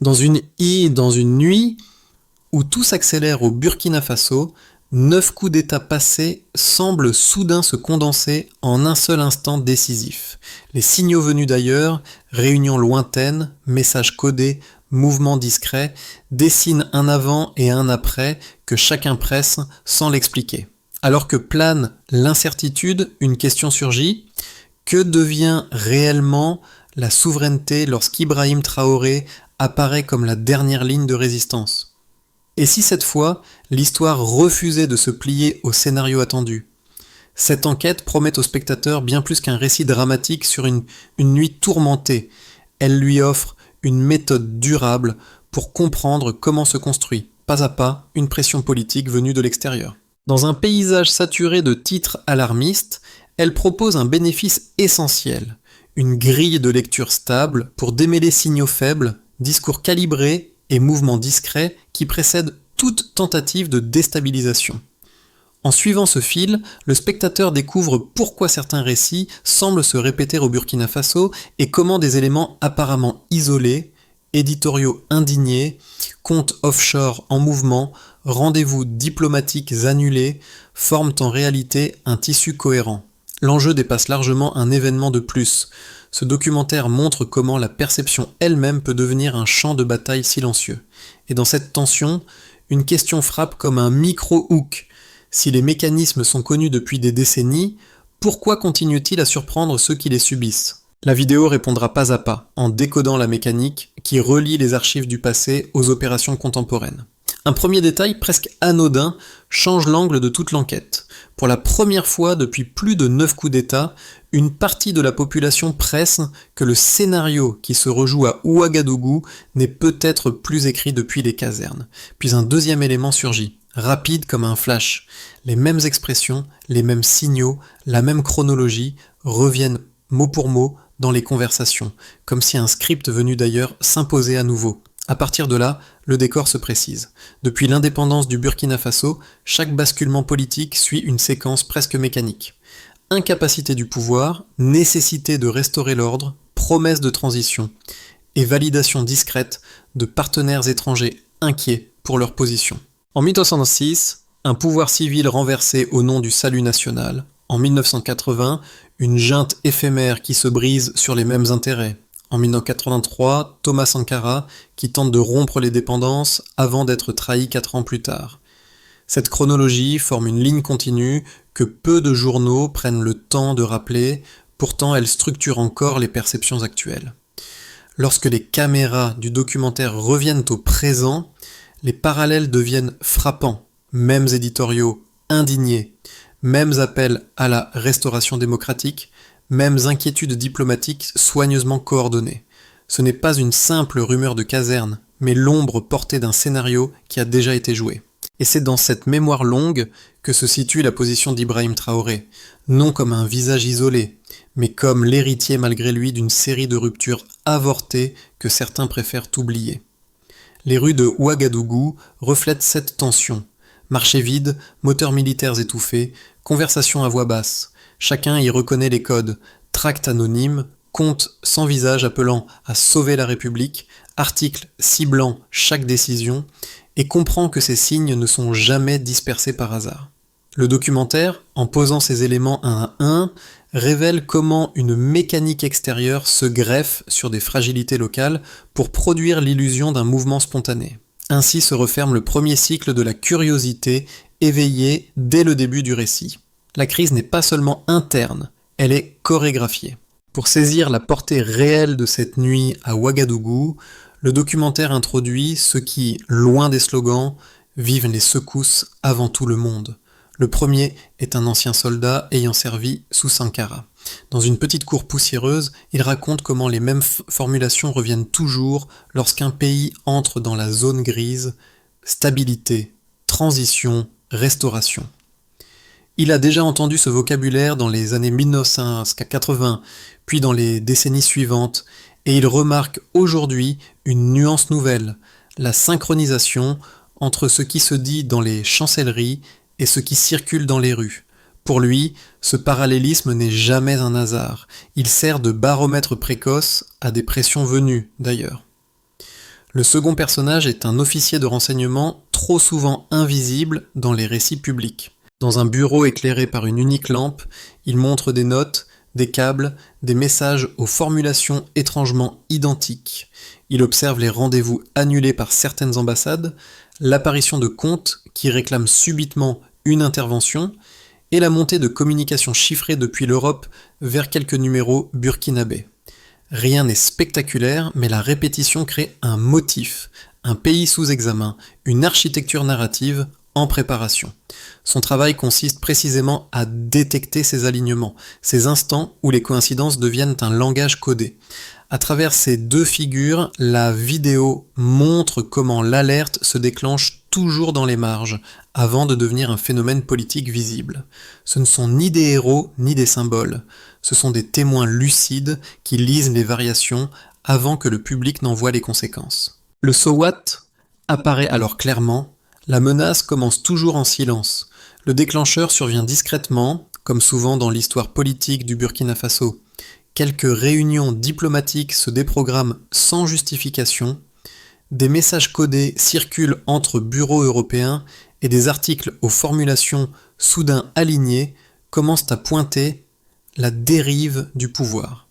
Dans une nuit où tout s'accélère au Burkina Faso, 9 coups d'État passés semblent soudain se condenser en un seul instant décisif. Les signaux venus d'ailleurs, réunions lointaines, messages codés, mouvements discrets, dessinent un avant et un après que chacun presse sans l'expliquer. Alors que plane l'incertitude, une question surgit. Que devient réellement la souveraineté lorsqu'Ibrahim Traoré apparaît comme la dernière ligne de résistance? Et si cette fois, l'histoire refusait de se plier au scénario attendu? Cette enquête promet au spectateur bien plus qu'un récit dramatique sur une nuit tourmentée. Elle lui offre une méthode durable pour comprendre comment se construit, pas à pas, une pression politique venue de l'extérieur. Dans un paysage saturé de titres alarmistes, elle propose un bénéfice essentiel, une grille de lecture stable pour démêler signaux faibles, discours calibrés et mouvements discrets qui précèdent toute tentative de déstabilisation. En suivant ce fil, le spectateur découvre pourquoi certains récits semblent se répéter au Burkina Faso et comment des éléments apparemment isolés, éditoriaux indignés, comptes offshore en mouvement, rendez-vous diplomatiques annulés, forment en réalité un tissu cohérent. L'enjeu dépasse largement un événement de plus. Ce documentaire montre comment la perception elle-même peut devenir un champ de bataille silencieux. Et dans cette tension, une question frappe comme un micro-hook. Si les mécanismes sont connus depuis des décennies, pourquoi continuent-ils à surprendre ceux qui les subissent? La vidéo répondra pas à pas, en décodant la mécanique qui relie les archives du passé aux opérations contemporaines. Un premier détail presque anodin change l'angle de toute l'enquête. Pour la première fois depuis plus de 9 coups d'État, une partie de la population presse que le scénario qui se rejoue à Ouagadougou n'est peut-être plus écrit depuis les casernes. Puis un deuxième élément surgit, rapide comme un flash. Les mêmes expressions, les mêmes signaux, la même chronologie reviennent mot pour mot dans les conversations, comme si un script venu d'ailleurs s'imposait à nouveau. À partir de là, le décor se précise. Depuis l'indépendance du Burkina Faso, chaque basculement politique suit une séquence presque mécanique. Incapacité du pouvoir, nécessité de restaurer l'ordre, promesse de transition, et validation discrète de partenaires étrangers inquiets pour leur position. En 1906, un pouvoir civil renversé au nom du salut national. En 1980, une junte éphémère qui se brise sur les mêmes intérêts. En 1983, Thomas Sankara qui tente de rompre les dépendances avant d'être trahi 4 ans plus tard. Cette chronologie forme une ligne continue que peu de journaux prennent le temps de rappeler, pourtant elle structure encore les perceptions actuelles. Lorsque les caméras du documentaire reviennent au présent, les parallèles deviennent frappants, mêmes éditoriaux indignés, mêmes appels à la restauration démocratique, mêmes inquiétudes diplomatiques soigneusement coordonnées. Ce n'est pas une simple rumeur de caserne, mais l'ombre portée d'un scénario qui a déjà été joué. Et c'est dans cette mémoire longue que se situe la position d'Ibrahim Traoré, non comme un visage isolé, mais comme l'héritier malgré lui d'une série de ruptures avortées que certains préfèrent oublier. Les rues de Ouagadougou reflètent cette tension. Marchés vides, moteurs militaires étouffés, conversations à voix basse. Chacun y reconnaît les codes, tracts anonymes, comptes sans visage appelant à sauver la République, articles ciblant chaque décision, et comprend que ces signes ne sont jamais dispersés par hasard. Le documentaire, en posant ces éléments un à un, révèle comment une mécanique extérieure se greffe sur des fragilités locales pour produire l'illusion d'un mouvement spontané. Ainsi se referme le premier cycle de la curiosité éveillée dès le début du récit. La crise n'est pas seulement interne, elle est chorégraphiée. Pour saisir la portée réelle de cette nuit à Ouagadougou, le documentaire introduit ceux qui, loin des slogans, vivent les secousses avant tout le monde. Le premier est un ancien soldat ayant servi sous Sankara. Dans une petite cour poussiéreuse, il raconte comment les mêmes formulations reviennent toujours lorsqu'un pays entre dans la zone grise, stabilité, transition, restauration. Il a déjà entendu ce vocabulaire dans les années 1980, puis dans les décennies suivantes, et il remarque aujourd'hui une nuance nouvelle, la synchronisation entre ce qui se dit dans les chancelleries et ce qui circule dans les rues. Pour lui, ce parallélisme n'est jamais un hasard, il sert de baromètre précoce à des pressions venues d'ailleurs. Le second personnage est un officier de renseignement trop souvent invisible dans les récits publics. Dans un bureau éclairé par une unique lampe, il montre des notes, des câbles, des messages aux formulations étrangement identiques. Il observe les rendez-vous annulés par certaines ambassades, l'apparition de comptes qui réclament subitement une intervention, et la montée de communications chiffrées depuis l'Europe vers quelques numéros burkinabés. Rien n'est spectaculaire, mais la répétition crée un motif, un pays sous examen, une architecture narrative en préparation. Son travail consiste précisément à détecter ces alignements, ces instants où les coïncidences deviennent un langage codé. À travers ces deux figures, la vidéo montre comment l'alerte se déclenche toujours dans les marges, avant de devenir un phénomène politique visible. Ce ne sont ni des héros ni des symboles, ce sont des témoins lucides qui lisent les variations avant que le public n'en voie les conséquences. Le so what apparaît alors clairement, la menace commence toujours en silence. Le déclencheur survient discrètement, comme souvent dans l'histoire politique du Burkina Faso. Quelques réunions diplomatiques se déprogramment sans justification, des messages codés circulent entre bureaux européens et des articles aux formulations soudain alignées commencent à pointer la dérive du pouvoir.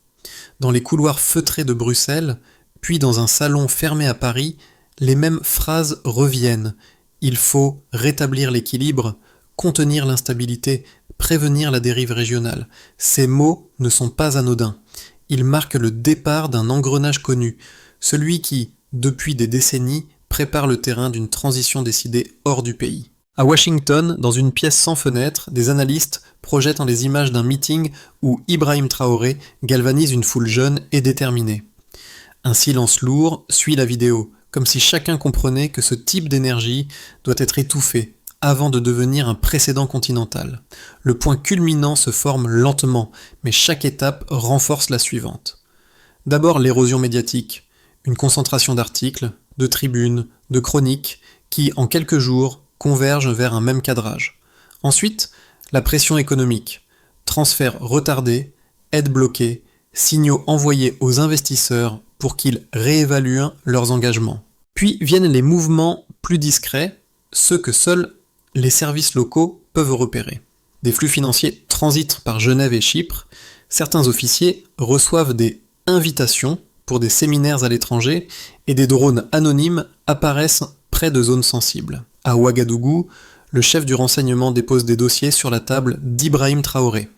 Dans les couloirs feutrés de Bruxelles, puis dans un salon fermé à Paris, les mêmes phrases reviennent. Il faut rétablir l'équilibre, contenir l'instabilité, prévenir la dérive régionale. Ces mots ne sont pas anodins. Ils marquent le départ d'un engrenage connu, celui qui, depuis des décennies, prépare le terrain d'une transition décidée hors du pays. À Washington, dans une pièce sans fenêtre, des analystes projettent les images d'un meeting où Ibrahim Traoré galvanise une foule jeune et déterminée. Un silence lourd suit la vidéo, comme si chacun comprenait que ce type d'énergie doit être étouffé avant de devenir un précédent continental. Le point culminant se forme lentement, mais chaque étape renforce la suivante. D'abord l'érosion médiatique, une concentration d'articles, de tribunes, de chroniques, qui, en quelques jours, convergent vers un même cadrage. Ensuite, la pression économique, transferts retardés, aides bloquées, signaux envoyés aux investisseurs pour qu'ils réévaluent leurs engagements. Puis viennent les mouvements plus discrets, ceux que seuls les services locaux peuvent repérer. Des flux financiers transitent par Genève et Chypre, certains officiers reçoivent des invitations pour des séminaires à l'étranger et des drones anonymes apparaissent près de zones sensibles. À Ouagadougou, le chef du renseignement dépose des dossiers sur la table d'Ibrahim Traoré.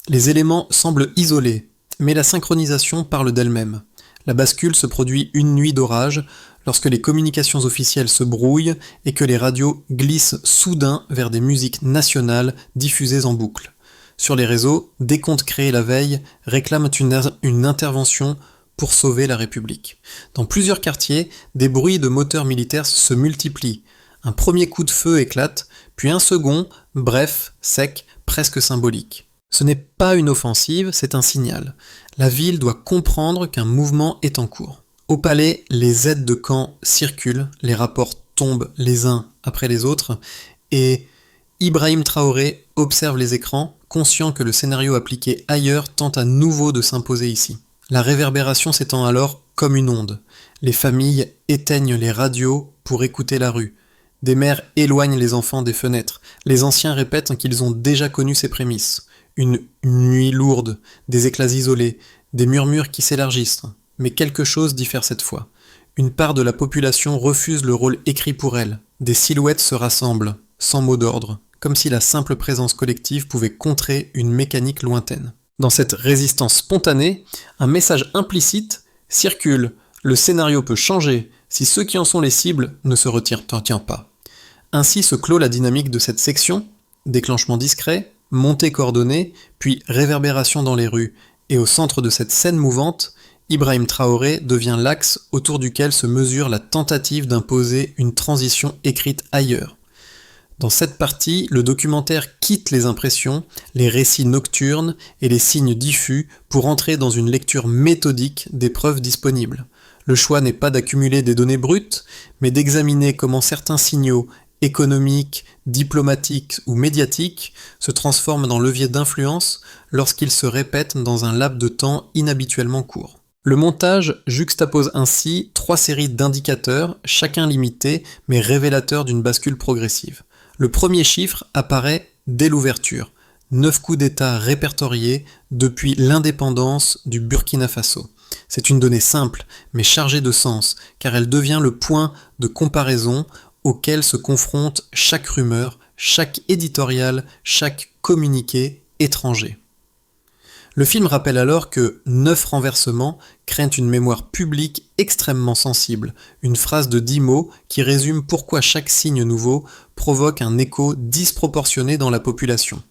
Les éléments semblent isolés, mais la synchronisation parle d'elle-même. La bascule se produit une nuit d'orage, lorsque les communications officielles se brouillent et que les radios glissent soudain vers des musiques nationales diffusées en boucle. Sur les réseaux, des comptes créés la veille réclament une intervention pour sauver la République. Dans plusieurs quartiers, des bruits de moteurs militaires se multiplient. Un premier coup de feu éclate, puis un second, bref, sec, presque symbolique. Ce n'est pas une offensive, c'est un signal. La ville doit comprendre qu'un mouvement est en cours. Au palais, les aides de camp circulent, les rapports tombent les uns après les autres, et Ibrahim Traoré observe les écrans, conscient que le scénario appliqué ailleurs tente à nouveau de s'imposer ici. La réverbération s'étend alors comme une onde. Les familles éteignent les radios pour écouter la rue. Des mères éloignent les enfants des fenêtres. Les anciens répètent qu'ils ont déjà connu ces prémices. Une nuit lourde, des éclats isolés, des murmures qui s'élargissent. Mais quelque chose diffère cette fois. Une part de la population refuse le rôle écrit pour elle. Des silhouettes se rassemblent, sans mot d'ordre, comme si la simple présence collective pouvait contrer une mécanique lointaine. Dans cette résistance spontanée, un message implicite circule. Le scénario peut changer si ceux qui en sont les cibles ne se retirent pas. Ainsi se clôt la dynamique de cette section, déclenchement discret, montée coordonnée, puis réverbération dans les rues, et au centre de cette scène mouvante, Ibrahim Traoré devient l'axe autour duquel se mesure la tentative d'imposer une transition écrite ailleurs. Dans cette partie, le documentaire quitte les impressions, les récits nocturnes et les signes diffus pour entrer dans une lecture méthodique des preuves disponibles. Le choix n'est pas d'accumuler des données brutes, mais d'examiner comment certains signaux économiques, diplomatiques ou médiatiques se transforment en leviers d'influence lorsqu'ils se répètent dans un laps de temps inhabituellement court. Le montage juxtapose ainsi 3 séries d'indicateurs, chacun limité, mais révélateur d'une bascule progressive. Le premier chiffre apparaît dès l'ouverture. 9 coups d'État répertoriés depuis l'indépendance du Burkina Faso. C'est une donnée simple, mais chargée de sens, car elle devient le point de comparaison auquel se confronte chaque rumeur, chaque éditorial, chaque communiqué étranger. Le film rappelle alors que 9 renversements créent une mémoire publique extrêmement sensible, une phrase de 10 mots qui résume pourquoi chaque signe nouveau provoque un écho disproportionné dans la population.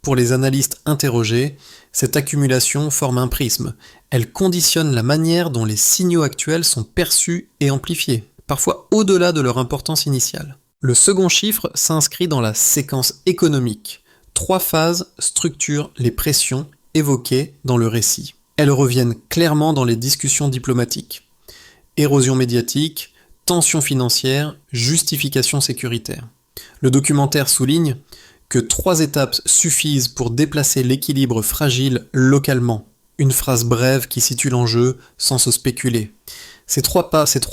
Pour les analystes interrogés, cette accumulation forme un prisme. Elle conditionne la manière dont les signaux actuels sont perçus et amplifiés, parfois au-delà de leur importance initiale. Le second chiffre s'inscrit dans la séquence économique. 3 phases structurent les pressions évoquées dans le récit. Elles reviennent clairement dans les discussions diplomatiques. Érosion médiatique, tensions financières, justification sécuritaire. Le documentaire souligne que 3 étapes suffisent pour déplacer l'équilibre fragile localement. Une phrase brève qui situe l'enjeu sans se spéculer. Ces trois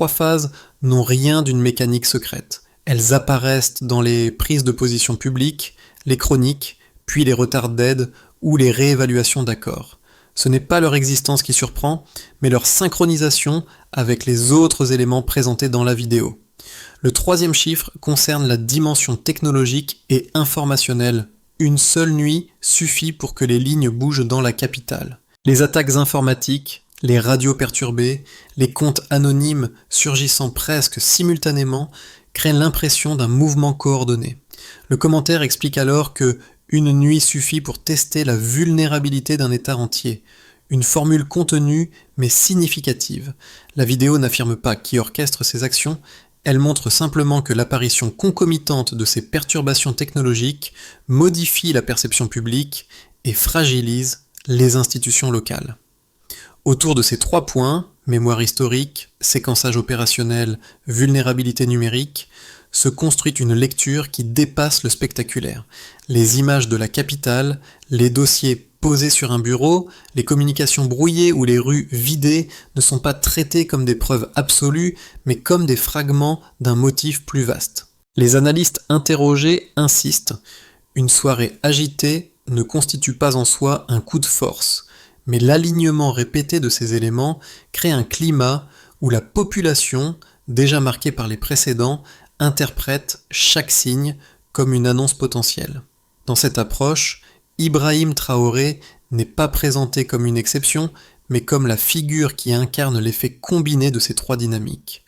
phases n'ont rien d'une mécanique secrète. Elles apparaissent dans les prises de position publiques, les chroniques, puis les retards d'aide ou les réévaluations d'accords. Ce n'est pas leur existence qui surprend, mais leur synchronisation avec les autres éléments présentés dans la vidéo. Le troisième chiffre concerne la dimension technologique et informationnelle. Une seule nuit suffit pour que les lignes bougent dans la capitale. Les attaques informatiques, les radios perturbées, les comptes anonymes surgissant presque simultanément créent l'impression d'un mouvement coordonné. Le commentaire explique alors que une nuit suffit pour tester la vulnérabilité d'un État entier. Une formule contenue mais significative. La vidéo n'affirme pas qui orchestre ces actions, elle montre simplement que l'apparition concomitante de ces perturbations technologiques modifie la perception publique et fragilise les institutions locales. Autour de ces 3 points, mémoire historique, séquençage opérationnel, vulnérabilité numérique, se construit une lecture qui dépasse le spectaculaire. Les images de la capitale, les dossiers posés sur un bureau, les communications brouillées ou les rues vidées ne sont pas traités comme des preuves absolues, mais comme des fragments d'un motif plus vaste. Les analystes interrogés insistent. Une soirée agitée ne constitue pas en soi un coup de force, mais l'alignement répété de ces éléments crée un climat où la population, déjà marquée par les précédents, interprète chaque signe comme une annonce potentielle. Dans cette approche, Ibrahim Traoré n'est pas présenté comme une exception, mais comme la figure qui incarne l'effet combiné de ces 3 dynamiques.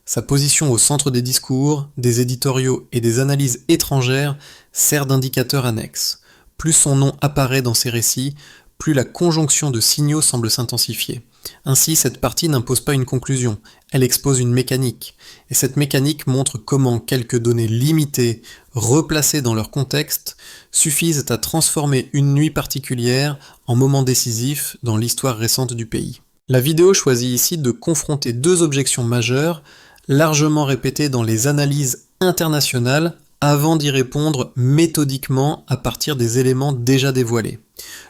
Sa position au centre des discours, des éditoriaux et des analyses étrangères sert d'indicateur annexe. Plus son nom apparaît dans ces récits, plus la conjonction de signaux semble s'intensifier. Ainsi, cette partie n'impose pas une conclusion, elle expose une mécanique. Et cette mécanique montre comment quelques données limitées, replacées dans leur contexte, suffisent à transformer une nuit particulière en moment décisif dans l'histoire récente du pays. La vidéo choisit ici de confronter 2 objections majeures, largement répétées dans les analyses internationales, avant d'y répondre méthodiquement à partir des éléments déjà dévoilés.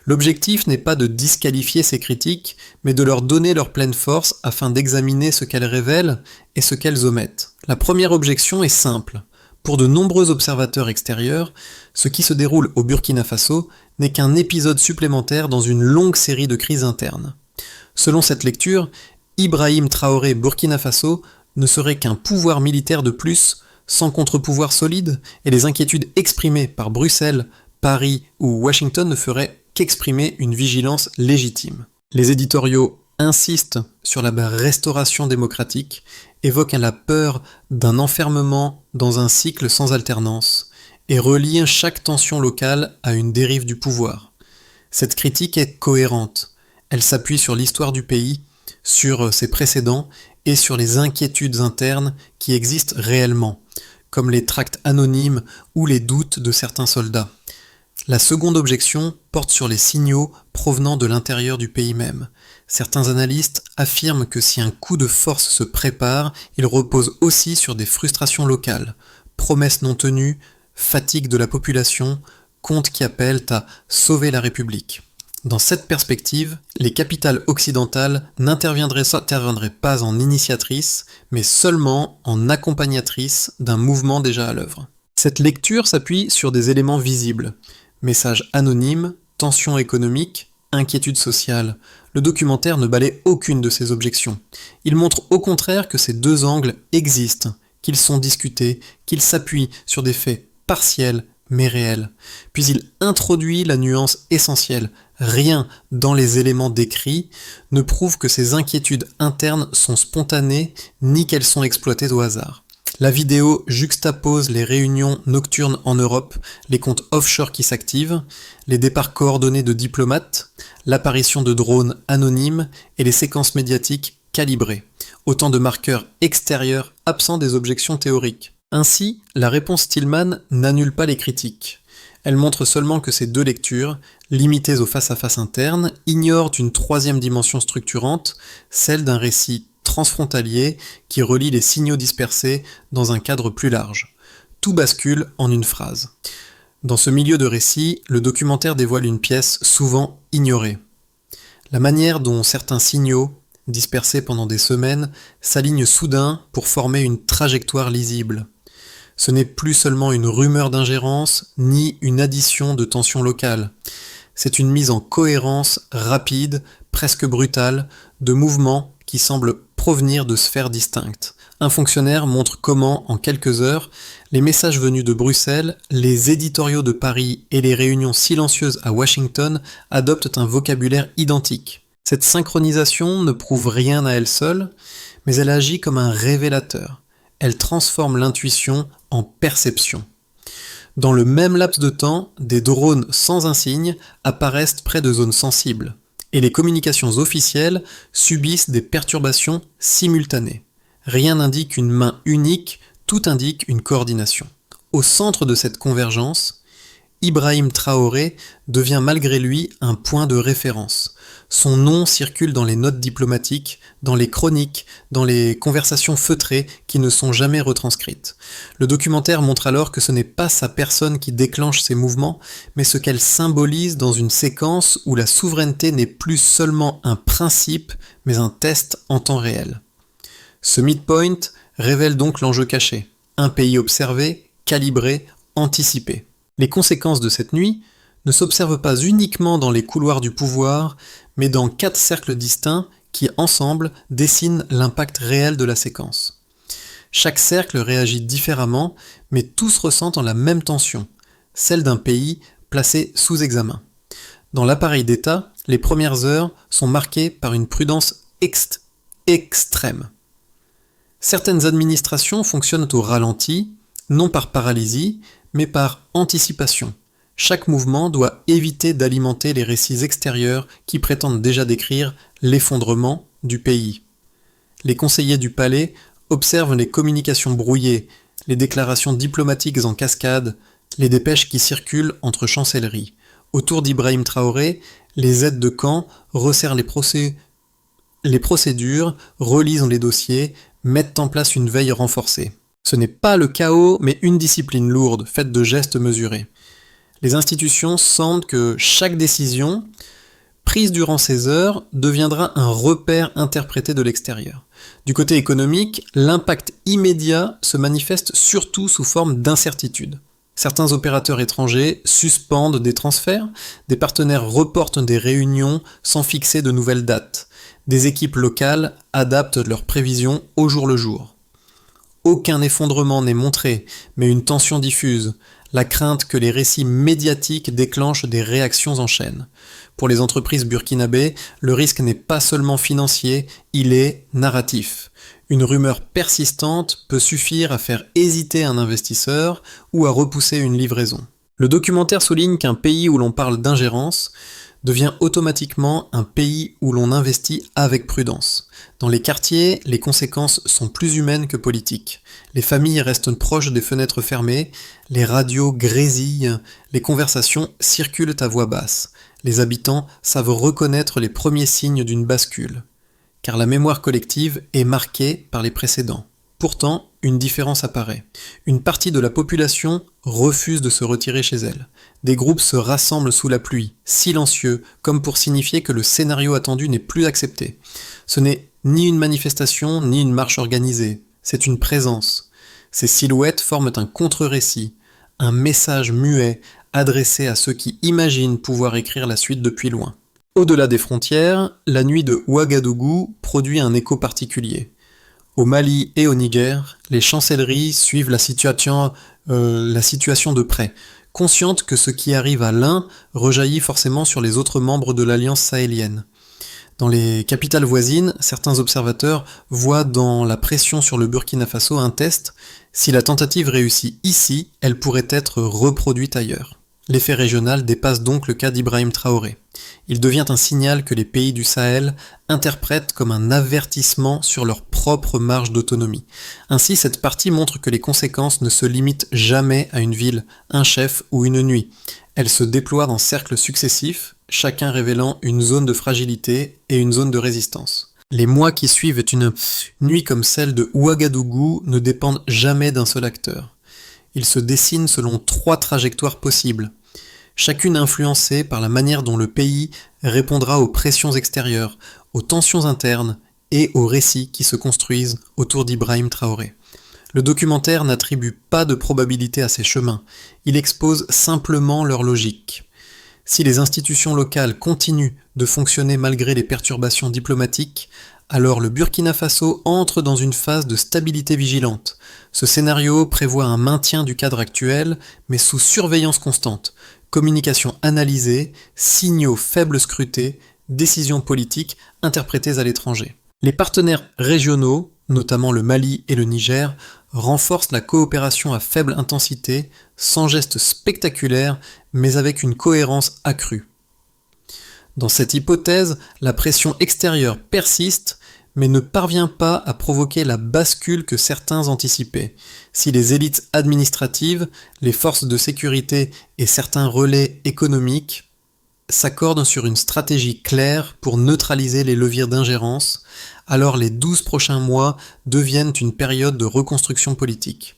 L'objectif n'est pas de disqualifier ces critiques, mais de leur donner leur pleine force afin d'examiner ce qu'elles révèlent et ce qu'elles omettent. La première objection est simple. Pour de nombreux observateurs extérieurs, ce qui se déroule au Burkina Faso n'est qu'un épisode supplémentaire dans une longue série de crises internes. Selon cette lecture, Ibrahim Traoré Burkina Faso ne serait qu'un pouvoir militaire de plus sans contre-pouvoir solide, et les inquiétudes exprimées par Bruxelles, Paris ou Washington ne feraient qu'exprimer une vigilance légitime. Les éditoriaux insistent sur la restauration démocratique, évoquent la peur d'un enfermement dans un cycle sans alternance, et relient chaque tension locale à une dérive du pouvoir. Cette critique est cohérente. Elle s'appuie sur l'histoire du pays, sur ses précédents et sur les inquiétudes internes qui existent réellement, comme les tracts anonymes ou les doutes de certains soldats. La seconde objection porte sur les signaux provenant de l'intérieur du pays même. Certains analystes affirment que si un coup de force se prépare, il repose aussi sur des frustrations locales, promesses non tenues, fatigue de la population, comptes qui appellent à sauver la République. Dans cette perspective, les capitales occidentales n'interviendraient pas en initiatrices, mais seulement en accompagnatrices d'un mouvement déjà à l'œuvre. Cette lecture s'appuie sur des éléments visibles. Messages anonymes, tensions économiques, inquiétudes sociales. Le documentaire ne balaie aucune de ces objections. Il montre au contraire que ces deux angles existent, qu'ils sont discutés, qu'ils s'appuient sur des faits partiels mais réels. Puis il introduit la nuance essentielle. Rien dans les éléments décrits ne prouve que ces inquiétudes internes sont spontanées ni qu'elles sont exploitées au hasard. La vidéo juxtapose les réunions nocturnes en Europe, les comptes offshore qui s'activent, les départs coordonnés de diplomates, l'apparition de drones anonymes et les séquences médiatiques calibrées. Autant de marqueurs extérieurs absents des objections théoriques. Ainsi, la réponse Stillman n'annule pas les critiques. Elle montre seulement que ces deux lectures, limitées au face-à-face interne, ignorent une troisième dimension structurante, celle d'un récit transfrontalier qui relie les signaux dispersés dans un cadre plus large. Tout bascule en une phrase. Dans ce milieu de récit, le documentaire dévoile une pièce souvent ignorée. La manière dont certains signaux, dispersés pendant des semaines, s'alignent soudain pour former une trajectoire lisible. Ce n'est plus seulement une rumeur d'ingérence, ni une addition de tensions locales. C'est une mise en cohérence rapide, presque brutale, de mouvements qui semblent provenir de sphères distinctes. Un fonctionnaire montre comment, en quelques heures, les messages venus de Bruxelles, les éditoriaux de Paris et les réunions silencieuses à Washington adoptent un vocabulaire identique. Cette synchronisation ne prouve rien à elle seule, mais elle agit comme un révélateur. Elle transforme l'intuition en perception. Dans le même laps de temps, des drones sans insigne apparaissent près de zones sensibles, et les communications officielles subissent des perturbations simultanées. Rien n'indique une main unique, tout indique une coordination. Au centre de cette convergence, Ibrahim Traoré devient malgré lui un point de référence. Son nom circule dans les notes diplomatiques, dans les chroniques, dans les conversations feutrées qui ne sont jamais retranscrites. Le documentaire montre alors que ce n'est pas sa personne qui déclenche ces mouvements, mais ce qu'elle symbolise dans une séquence où la souveraineté n'est plus seulement un principe, mais un test en temps réel. Ce midpoint révèle donc l'enjeu caché. Un pays observé, calibré, anticipé. Les conséquences de cette nuit ne s'observent pas uniquement dans les couloirs du pouvoir, mais dans 4 cercles distincts qui, ensemble, dessinent l'impact réel de la séquence. Chaque cercle réagit différemment, mais tous ressentent la même tension, celle d'un pays placé sous examen. Dans l'appareil d'État, les premières heures sont marquées par une prudence extrême. Certaines administrations fonctionnent au ralenti, non par paralysie, mais par anticipation. Chaque mouvement doit éviter d'alimenter les récits extérieurs qui prétendent déjà décrire l'effondrement du pays. Les conseillers du palais observent les communications brouillées, les déclarations diplomatiques en cascade, les dépêches qui circulent entre chancelleries. Autour d'Ibrahim Traoré, les aides de camp resserrent les procédures, relisent les dossiers, mettent en place une veille renforcée. Ce n'est pas le chaos, mais une discipline lourde, faite de gestes mesurés. Les institutions sentent que chaque décision, prise durant ces heures, deviendra un repère interprété de l'extérieur. Du côté économique, l'impact immédiat se manifeste surtout sous forme d'incertitude. Certains opérateurs étrangers suspendent des transferts, des partenaires reportent des réunions sans fixer de nouvelles dates. Des équipes locales adaptent leurs prévisions au jour le jour. Aucun effondrement n'est montré, mais une tension diffuse, la crainte que les récits médiatiques déclenchent des réactions en chaîne. Pour les entreprises burkinabées, le risque n'est pas seulement financier, il est narratif. Une rumeur persistante peut suffire à faire hésiter un investisseur ou à repousser une livraison. Le documentaire souligne qu'un pays où l'on parle d'ingérence devient automatiquement un pays où l'on investit avec prudence. Dans les quartiers, les conséquences sont plus humaines que politiques. Les familles restent proches des fenêtres fermées, les radios grésillent, les conversations circulent à voix basse. Les habitants savent reconnaître les premiers signes d'une bascule, car la mémoire collective est marquée par les précédents. Pourtant, une différence apparaît. Une partie de la population refuse de se retirer chez elle. Des groupes se rassemblent sous la pluie, silencieux, comme pour signifier que le scénario attendu n'est plus accepté. Ce n'est ni une manifestation, ni une marche organisée, c'est une présence. Ces silhouettes forment un contre-récit, un message muet adressé à ceux qui imaginent pouvoir écrire la suite depuis loin. Au-delà des frontières, la nuit de Ouagadougou produit un écho particulier. Au Mali et au Niger, les chancelleries suivent la situation de près, conscientes que ce qui arrive à l'un rejaillit forcément sur les autres membres de l'Alliance sahélienne. Dans les capitales voisines, certains observateurs voient dans la pression sur le Burkina Faso un test. Si la tentative réussit ici, elle pourrait être reproduite ailleurs. L'effet régional dépasse donc le cas d'Ibrahim Traoré. Il devient un signal que les pays du Sahel interprètent comme un avertissement sur leur propre marge d'autonomie. Ainsi, cette partie montre que les conséquences ne se limitent jamais à une ville, un chef ou une nuit. Elles se déploient dans cercles successifs, chacun révélant une zone de fragilité et une zone de résistance. Les mois qui suivent une nuit comme celle de Ouagadougou ne dépendent jamais d'un seul acteur. Ils se dessinent selon 3 trajectoires possibles, chacune influencée par la manière dont le pays répondra aux pressions extérieures, aux tensions internes et aux récits qui se construisent autour d'Ibrahim Traoré. Le documentaire n'attribue pas de probabilité à ces chemins, il expose simplement leur logique. Si les institutions locales continuent de fonctionner malgré les perturbations diplomatiques, alors le Burkina Faso entre dans une phase de stabilité vigilante. Ce scénario prévoit un maintien du cadre actuel, mais sous surveillance constante, communication analysée, signaux faibles scrutés, décisions politiques interprétées à l'étranger. Les partenaires régionaux, notamment le Mali et le Niger, renforcent la coopération à faible intensité, sans gestes spectaculaires, mais avec une cohérence accrue. Dans cette hypothèse, la pression extérieure persiste, mais ne parvient pas à provoquer la bascule que certains anticipaient. Si les élites administratives, les forces de sécurité et certains relais économiques s'accordent sur une stratégie claire pour neutraliser les leviers d'ingérence, alors les 12 prochains mois deviennent une période de reconstruction politique.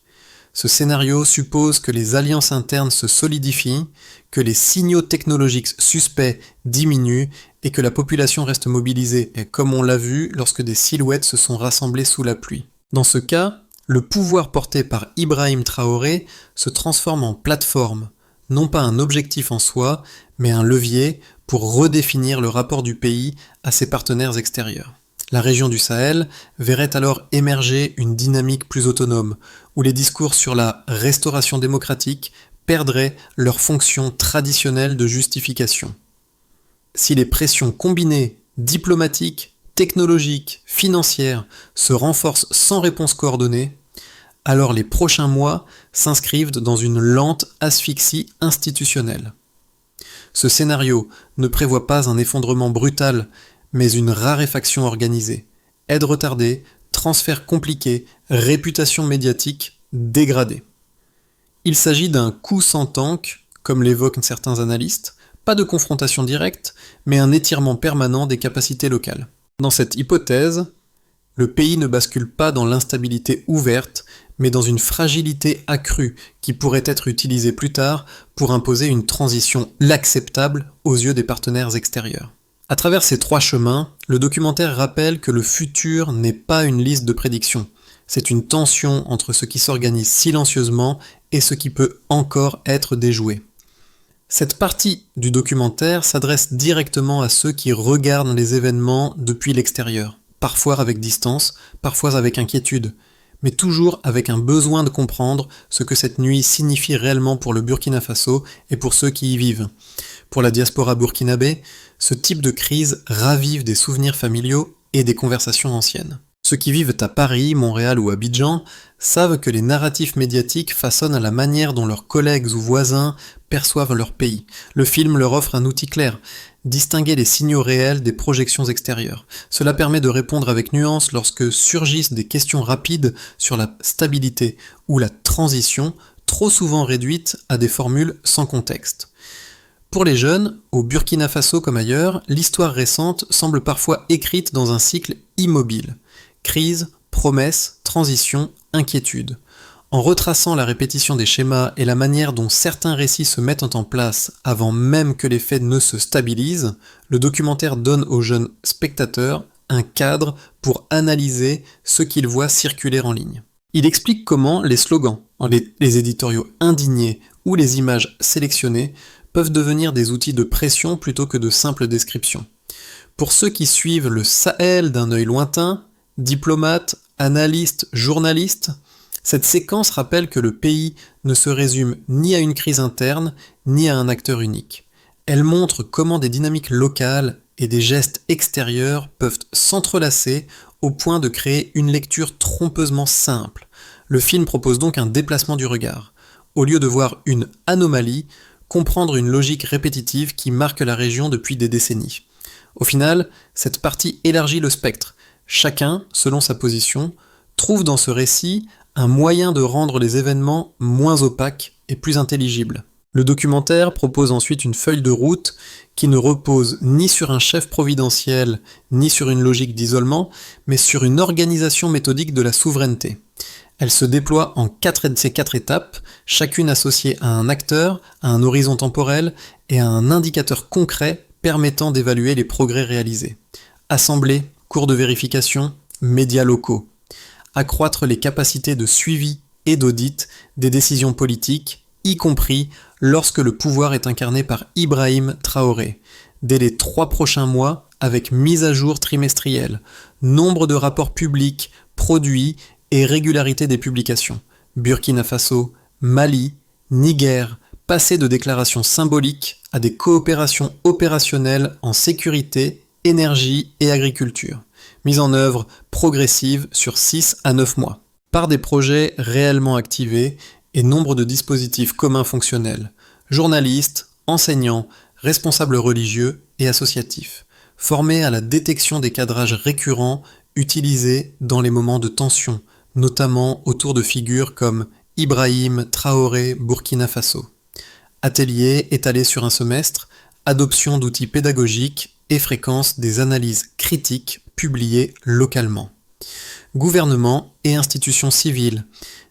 Ce scénario suppose que les alliances internes se solidifient, que les signaux technologiques suspects diminuent et que la population reste mobilisée, comme on l'a vu lorsque des silhouettes se sont rassemblées sous la pluie. Dans ce cas, le pouvoir porté par Ibrahim Traoré se transforme en plateforme, non pas un objectif en soi, mais un levier pour redéfinir le rapport du pays à ses partenaires extérieurs. La région du Sahel verrait alors émerger une dynamique plus autonome, où les discours sur la restauration démocratique perdraient leur fonction traditionnelle de justification. Si les pressions combinées, diplomatiques, technologiques, financières, se renforcent sans réponse coordonnée, alors les prochains mois s'inscrivent dans une lente asphyxie institutionnelle. Ce scénario ne prévoit pas un effondrement brutal, mais une raréfaction organisée. Aide retardée, transfert compliqué, réputation médiatique dégradée. Il s'agit d'un coup sans tank, comme l'évoquent certains analystes, pas de confrontation directe, mais un étirement permanent des capacités locales. Dans cette hypothèse, le pays ne bascule pas dans l'instabilité ouverte, mais dans une fragilité accrue qui pourrait être utilisée plus tard pour imposer une transition l'acceptable aux yeux des partenaires extérieurs. À travers ces 3 chemins, le documentaire rappelle que le futur n'est pas une liste de prédictions. C'est une tension entre ce qui s'organise silencieusement et ce qui peut encore être déjoué. Cette partie du documentaire s'adresse directement à ceux qui regardent les événements depuis l'extérieur, parfois avec distance, parfois avec inquiétude, mais toujours avec un besoin de comprendre ce que cette nuit signifie réellement pour le Burkina Faso et pour ceux qui y vivent. Pour la diaspora burkinabé, ce type de crise ravive des souvenirs familiaux et des conversations anciennes. Ceux qui vivent à Paris, Montréal ou Abidjan savent que les narratifs médiatiques façonnent à la manière dont leurs collègues ou voisins perçoivent leur pays. Le film leur offre un outil clair, distinguer les signaux réels des projections extérieures. Cela permet de répondre avec nuance lorsque surgissent des questions rapides sur la stabilité ou la transition, trop souvent réduites à des formules sans contexte. Pour les jeunes, au Burkina Faso comme ailleurs, l'histoire récente semble parfois écrite dans un cycle immobile. Crise, promesse, transition, inquiétude. En retraçant la répétition des schémas et la manière dont certains récits se mettent en place avant même que les faits ne se stabilisent, le documentaire donne aux jeunes spectateurs un cadre pour analyser ce qu'ils voient circuler en ligne. Il explique comment les slogans, les éditoriaux indignés ou les images sélectionnées peuvent devenir des outils de pression plutôt que de simples descriptions. Pour ceux qui suivent le Sahel d'un œil lointain, diplomates, analystes, journalistes, cette séquence rappelle que le pays ne se résume ni à une crise interne, ni à un acteur unique. Elle montre comment des dynamiques locales et des gestes extérieurs peuvent s'entrelacer au point de créer une lecture trompeusement simple. Le film propose donc un déplacement du regard. Au lieu de voir une anomalie, comprendre une logique répétitive qui marque la région depuis des décennies. Au final, cette partie élargit le spectre. Chacun, selon sa position, trouve dans ce récit un moyen de rendre les événements moins opaques et plus intelligibles. Le documentaire propose ensuite une feuille de route qui ne repose ni sur un chef providentiel, ni sur une logique d'isolement, mais sur une organisation méthodique de la souveraineté. Elle se déploie en ces quatre étapes, chacune associée à un acteur, à un horizon temporel et à un indicateur concret permettant d'évaluer les progrès réalisés. Assemblée, cours de vérification, médias locaux. Accroître les capacités de suivi et d'audit des décisions politiques, y compris lorsque le pouvoir est incarné par Ibrahim Traoré. Dès les 3 prochains mois, avec mise à jour trimestrielle, nombre de rapports publics, produits et régularité des publications. Burkina Faso, Mali, Niger, passer de déclarations symboliques à des coopérations opérationnelles en sécurité, énergie et agriculture. Mise en œuvre progressive sur 6 à 9 mois. Par des projets réellement activés et nombre de dispositifs communs fonctionnels. Journalistes, enseignants, responsables religieux et associatifs. Formés à la détection des cadrages récurrents utilisés dans les moments de tension, notamment autour de figures comme Ibrahim Traoré, Burkina Faso. Ateliers étalés sur un semestre, adoption d'outils pédagogiques et fréquence des analyses critiques publiées localement. Gouvernement et institutions civiles.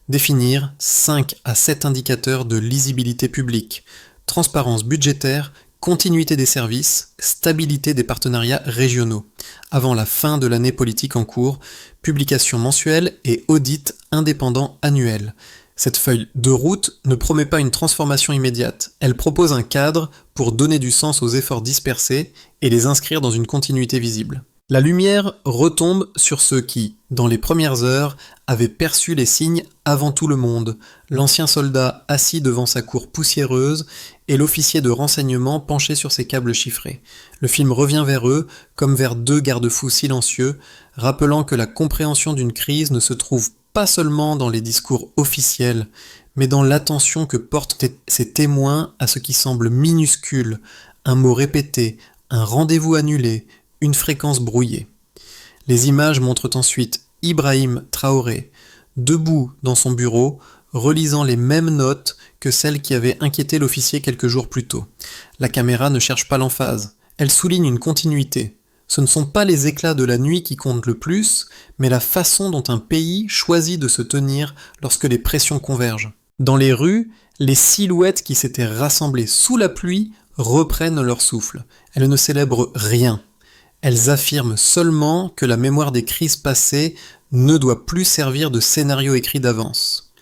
Définir 5 à 7 indicateurs de lisibilité publique, transparence budgétaire, continuité des services, stabilité des partenariats régionaux. Avant la fin de l'année politique en cours, publication mensuelle et audit indépendant annuel. Cette feuille de route ne promet pas une transformation immédiate. Elle propose un cadre pour donner du sens aux efforts dispersés et les inscrire dans une continuité visible. La lumière retombe sur ceux qui, dans les premières heures, avaient perçu les signes avant tout le monde, l'ancien soldat assis devant sa cour poussiéreuse et l'officier de renseignement penché sur ses câbles chiffrés. Le film revient vers eux, comme vers 2 garde-fous silencieux, rappelant que la compréhension d'une crise ne se trouve pas seulement dans les discours officiels, mais dans l'attention que portent ces témoins à ce qui semble minuscule, un mot répété, un rendez-vous annulé, une fréquence brouillée. Les images montrent ensuite Ibrahim Traoré, debout dans son bureau, relisant les mêmes notes que celles qui avaient inquiété l'officier quelques jours plus tôt. La caméra ne cherche pas l'emphase, elle souligne une continuité. Ce ne sont pas les éclats de la nuit qui comptent le plus, mais la façon dont un pays choisit de se tenir lorsque les pressions convergent. Dans les rues, les silhouettes qui s'étaient rassemblées sous la pluie reprennent leur souffle. Elles ne célèbrent rien. Elles affirment seulement que la mémoire des crises passées ne doit plus servir de scénario écrit d'avance.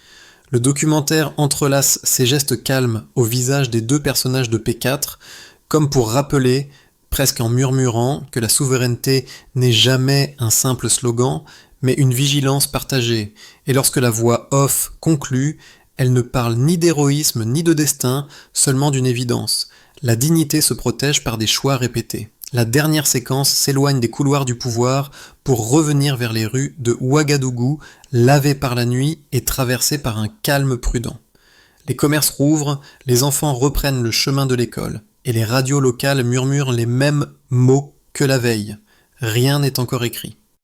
Le documentaire entrelace ces gestes calmes au visage des 2 personnages de P4, comme pour rappeler, presque en murmurant, que la souveraineté n'est jamais un simple slogan, mais une vigilance partagée. Et lorsque la voix off conclut, elle ne parle ni d'héroïsme ni de destin, seulement d'une évidence. La dignité se protège par des choix répétés. La dernière séquence s'éloigne des couloirs du pouvoir pour revenir vers les rues de Ouagadougou, lavées par la nuit et traversées par un calme prudent. Les commerces rouvrent, les enfants reprennent le chemin de l'école, et les radios locales murmurent les mêmes mots que la veille. Rien n'est encore écrit.